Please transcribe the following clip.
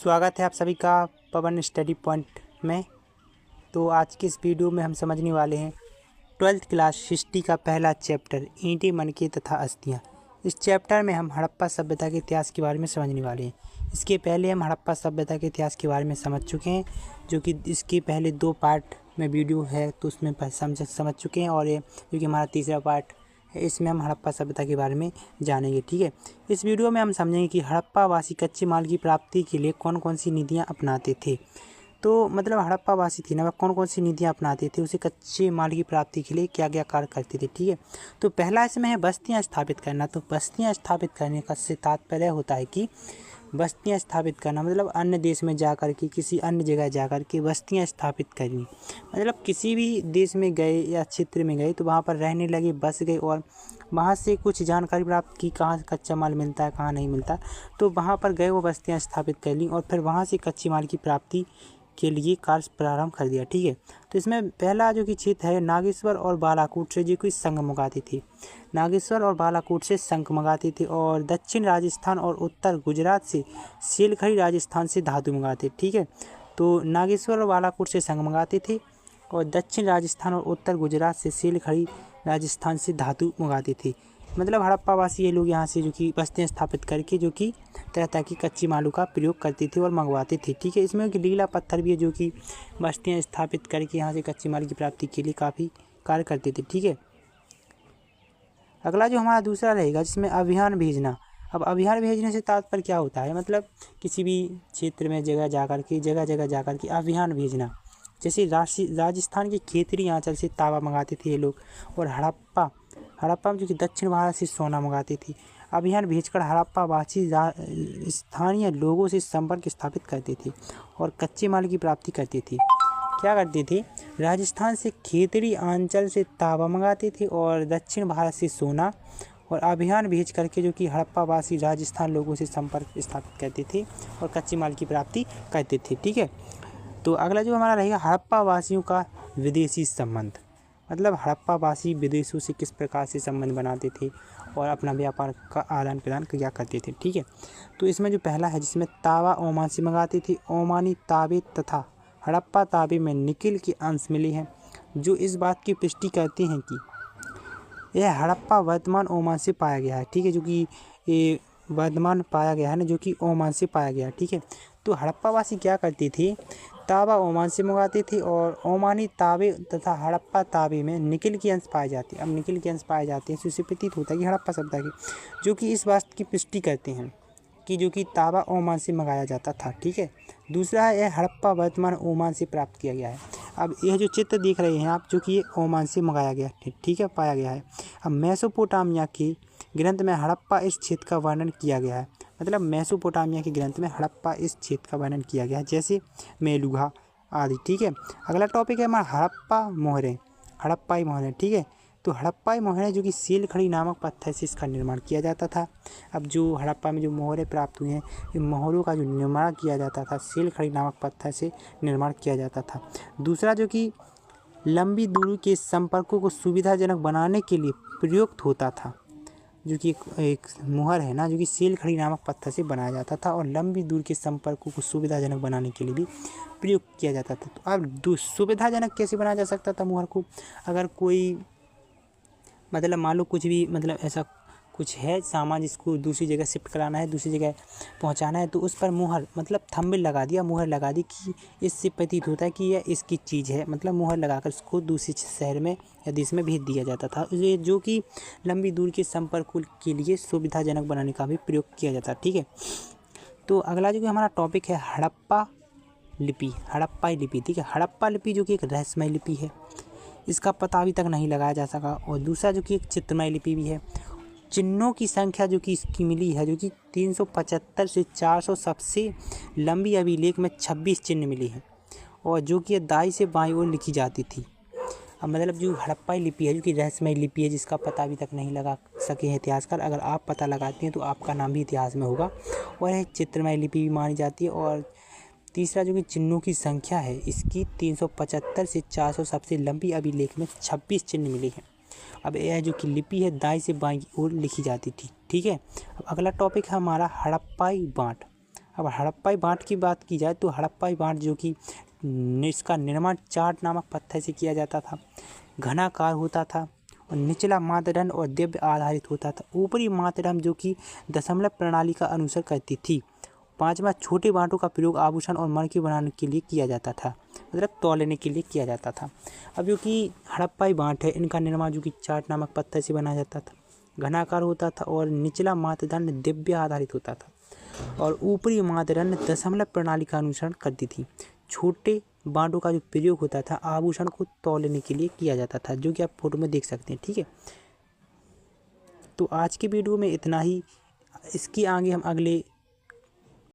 स्वागत है आप सभी का पवन स्टडी पॉइंट में। तो आज की इस वीडियो में हम समझने वाले हैं 12th क्लास हिस्ट्री का पहला चैप्टर ईंटें, मनके तथा अस्थियाँ। इस चैप्टर में हम हड़प्पा सभ्यता के इतिहास के बारे में समझने वाले हैं। इसके पहले हम हड़प्पा सभ्यता के इतिहास के बारे में समझ चुके हैं, जो कि इसके पहले 2 पार्ट में वीडियो है तो उसमें समझ चुके हैं, और ये जो कि हमारा तीसरा पार्ट है, इसमें हम हड़प्पा सभ्यता के बारे में जानेंगे। ठीक है, इस वीडियो में हम समझेंगे कि हड़प्पा वासी कच्चे माल की प्राप्ति के लिए कौन कौन सी नीतियाँ अपनाते थे। तो मतलब हड़प्पा वासी थी ना, वह कौन कौन सी नीतियाँ अपनाते थे, उसे कच्चे माल की प्राप्ति के लिए क्या क्या कार्य करते थे। ठीक है, तो पहला इसमें है बस्तियाँ स्थापित करना। तो बस्तियाँ स्थापित करने का से तात्पर्य होता है कि बस्तियाँ स्थापित करना मतलब अन्य देश में जा कर के, किसी अन्य जगह जा कर के बस्तियाँ स्थापित करनी। मतलब किसी भी देश में गए या क्षेत्र में गए तो वहाँ पर रहने लगे, बस गए और वहाँ से कुछ जानकारी प्राप्त की, कहाँ कच्चा माल मिलता है, कहाँ नहीं मिलता। तो वहाँ पर गए, वो बस्तियाँ स्थापित कर लीं और फिर वहाँ से कच्चे माल की प्राप्ति के लिए कार्य प्रारंभ कर दिया। ठीक है, तो इसमें पहला जो कि क्षेत्र है नागेश्वर और बालाकोट से जो कि संग मंगाते थे। नागेश्वर और बालाकोट से संग मंगाते थे, और दक्षिण राजस्थान और उत्तर गुजरात से सेलखड़ी राजस्थान से धातु मंगाते। ठीक है, तो नागेश्वर और बालाकोट से संग मंगाते थे और दक्षिण राजस्थान और उत्तर गुजरात से सेलखड़ी राजस्थान से धातु मंगाते थे। मतलब हड़प्पा वासी ये लोग यहाँ से जो कि बस्तियाँ स्थापित करके जो कि तरह तरह की कच्ची मालों का प्रयोग करते थे और मंगवाते थे। ठीक है, इसमें लीला पत्थर भी है जो कि बस्तियाँ स्थापित करके यहाँ से कच्ची माल की प्राप्ति के लिए काफ़ी कार्य करते थे। ठीक है, अगला जो हमारा दूसरा रहेगा जिसमें अभियान भेजना। अब अभियान भेजने से तात्पर्य क्या होता है, मतलब किसी भी क्षेत्र में जगह जगह जाकर के अभियान भेजना। जैसे राजस्थान के खेतरी आंचल से तावा मंगाते थे ये लोग, और हड़प्पा में जो कि दक्षिण भारत से सोना मंगाते थे। अभियान भेजकर हड़प्पा वासी स्थानीय लोगों से संपर्क स्थापित करते थे और कच्चे माल की प्राप्ति करते थे। क्या करते थे, राजस्थान से खेतरी आंचल से तावा मंगाते थे और दक्षिण भारत से सोना, और अभियान भेज करके जो कि हड़प्पा वासी राजस्थान लोगों से संपर्क स्थापित करते थे और कच्चे माल की प्राप्ति करते थे। ठीक है, तो अगला जो हमारा रहेगा हड़प्पा वासियों का विदेशी संबंध। मतलब हड़प्पा वासी विदेशों से किस प्रकार से संबंध बनाते थे और अपना व्यापार का आदान प्रदान किया करते थे। ठीक है, तो इसमें जो पहला है जिसमें तावा ओमान से मंगाते थे। ओमानी ताबे तथा हड़प्पा ताबे में निकिल के अंश मिले हैं, जो इस बात की पुष्टि करते हैं कि यह हड़प्पा वर्तमान ओमान से पाया गया है। ठीक है, जो कि ये वर्तमान पाया गया है ना, जो कि ओमान से पाया गया है। ठीक है, तो हड़प्पा वासी क्या करते थे, तावा ओमान से मंगाते थे और ओमानी ताबे तथा हड़प्पा ताबे में निकिल के अंश पाए जाते हैं। अब निकिल के अंश पाए जाते हैं तो इससे प्रतीत होता है कि हड़प्पा सभ्यता की, जो कि इस बात की पुष्टि करते हैं कि जो कि तावा ओमान से मंगाया जाता था। ठीक है, दूसरा है यह हड़प्पा वर्तमान ओमान से प्राप्त किया गया है। अब यह जो चित्र देख रहे हैं आप, जो कि ये ओमान से मंगाया गया है। ठीक है, पाया गया है। अब मेसोपोटामिया के ग्रंथ में हड़प्पा इस क्षेत्र का वर्णन किया गया है। मतलब मेसोपोटामिया के ग्रंथ में हड़प्पा इस क्षेत्र का वर्णन किया गया है, जैसे मेलुहा आदि। ठीक है, अगला टॉपिक है हमारा हड़प्पा मोहरें, हड़प्पाई मोहरें। ठीक है, तो हड़प्पाई मोहरें जो कि सेलखड़ी नामक पत्थर से इसका निर्माण किया जाता था। अब जो हड़प्पा में जो मोहरें प्राप्त हुई हैं, इन मोहरों का जो निर्माण किया जाता था सेलखड़ी नामक पत्थर से निर्माण किया जाता था। दूसरा जो कि लंबी दूरी के संपर्कों को सुविधाजनक बनाने के लिए प्रयुक्त होता था, जो कि एक मुहर है ना, जो कि सेलखड़ी नामक पत्थर से बनाया जाता था और लंबी दूर के संपर्कों को सुविधाजनक बनाने के लिए भी प्रयोग किया जाता था। तो अब सुविधाजनक कैसे बनाया जा सकता था मुहर को, अगर कोई मतलब मान लो कुछ भी मतलब ऐसा कुछ है सामान जिसको दूसरी जगह शिफ्ट कराना है, दूसरी जगह पहुंचाना है, तो उस पर मुहर मतलब थंबनेल लगा दिया, मुहर लगा दी कि इससे प्रतीत होता है कि यह इसकी चीज़ है। मतलब मुहर लगाकर उसको दूसरे शहर में या देश में भेज दिया जाता था, जो कि लंबी दूर के संपर्क के लिए सुविधाजनक बनाने का भी प्रयोग किया जाता है। ठीक है, तो अगला जो कि हमारा टॉपिक है हड़प्पा लिपि, हड़प्पाई लिपि। ठीक है, हड़प्पा लिपि जो कि एक रहस्यमय लिपि है, इसका पता अभी तक नहीं लगाया जा सका। और दूसरा जो कि एक चित्रमय लिपि भी है। चिन्हों की संख्या जो कि इसकी मिली है, जो कि 375 से 400 सबसे लंबी अभिलेख में 26 चिन्ह मिली हैं, और जो कि दाई से बाईं ओर लिखी जाती थी। अब मतलब जो हड़प्पाई लिपि है, जो कि रहस्यमय लिपि है, जिसका पता अभी तक नहीं लगा सके हैं इतिहासकार। अगर आप पता लगाते हैं तो आपका नाम भी इतिहास में होगा। और यह चित्रमय लिपि भी मानी जाती है। और तीसरा जो कि चिन्हों की संख्या है, इसकी 375 से 400 सबसे लंबी अभिलेख में 26 चिन्ह मिले हैं। अब यह जो कि लिपि है दाईं से बाईं ओर लिखी जाती थी। ठीक है, अब अगला टॉपिक है हमारा हड़प्पाई बाँट। अब हड़प्पाई बाँट की बात की जाए तो हड़प्पाई बाँट जो कि इसका निर्माण चाट नामक पत्थर से किया जाता था, घनाकार होता था और निचला मापदंड और द्रव्य आधारित होता था। ऊपरी मापदंड जो कि दशमलव प्रणाली का अनुसरण करती थी। पाँचवा, छोटे बाँटों का प्रयोग आभूषण और मणके बनाने के लिए किया जाता था, मतलब तौलने के लिए किया जाता था। अब जो कि हड़प्पाई बाँट है, इनका निर्माण जो कि चाट नामक पत्थर से बनाया जाता था, घनाकार होता था और निचला मापदंड द्रव्य आधारित होता था और ऊपरी मापदंड दशमलव प्रणाली का अनुसरण करती थी। छोटे बाँटों का जो प्रयोग होता था आभूषण को तौलने के लिए किया जाता था, जो कि आप फोटो में देख सकते हैं। ठीक है, तो आज की वीडियो में इतना ही। इसकी आगे हम अगले